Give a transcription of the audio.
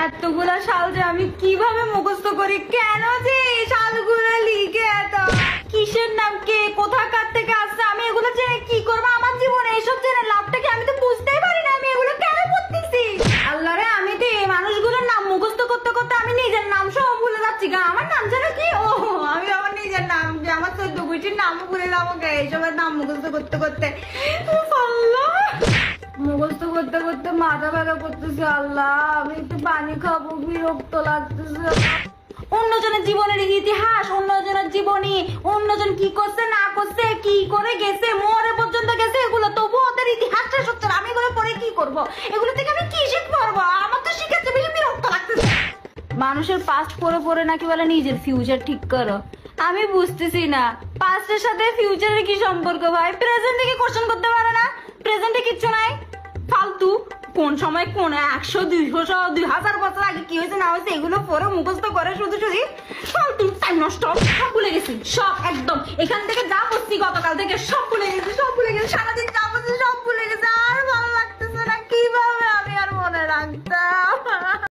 এতগুলা সাল যে আমি কিভাবে মুখস্থ করি, কেন যে এই সালগুলো লিখে এত, কিসের নাম কে কোথাকার থেকে আসছে, আমি এগুলো জেনে কি করবো আমার জীবনে? এইসব জেনে লাভটা কি? আমি তো বুঝতেই পারি না আমি এগুলো কেন পড়তেছি। আল্লাহ রে, আমি তো এই মানুষগুলোর নাম মুখস্থ করতে করতে আমি নিজের নাম সহ ভুলে যাচ্ছি গা। আমার নাম যেন কি, ও আমি আমার নিজের নাম, যে আমার 14 গোষ্ঠীর নাম ভুলে যাবো গে এইসবের নাম মুখস্থ করতে করতে। আল্লাহ, মুখস্থ করতে করতে মাথা ব্যথা করতেছে। আল্লাহ, আমি একটু পানি খাবো, বিরক্ত লাগতেছে। অন্যজনের জীবনের ইতিহাস, অন্যজনের জীবনী, অন্যজন কি করছে না করছে, কি করে গেছে, মরে পর্যন্ত গেছে, এগুলো তবু ওদের ইতিহাসটা সত্য। আমি এগুলো পরে কি করব? এগুলো থেকে আমি কি শিখবো? আমার তো শিখাতে বেশি বিরক্ত লাগতেছে। মানুষের পাস্ট পড়ে পড়ে নাকি বলে নিজের ফিউচার ঠিক করো। আমি বুঝতেছি না পাস্টের সাথে ফিউচারের কি সম্পর্ক ভাই? প্রেজেন্টে কি কোশ্চেন করতে পারে না? প্রেজেন্টে কিচ্ছু নাই, ফালতু। কোন সময় কোন 100 200 2000 বছর আগে কি হয়েছে না হয়েছে এগুলো পরে মুখস্থ করে শুধু শুধু ফালতু টাইম নষ্ট। সব ভুলে গেছি, সব একদম। এখান থেকে যা করছি গতকাল থেকে সব ভুলে গেছি, সব ভুলে গেছি। সারাদিন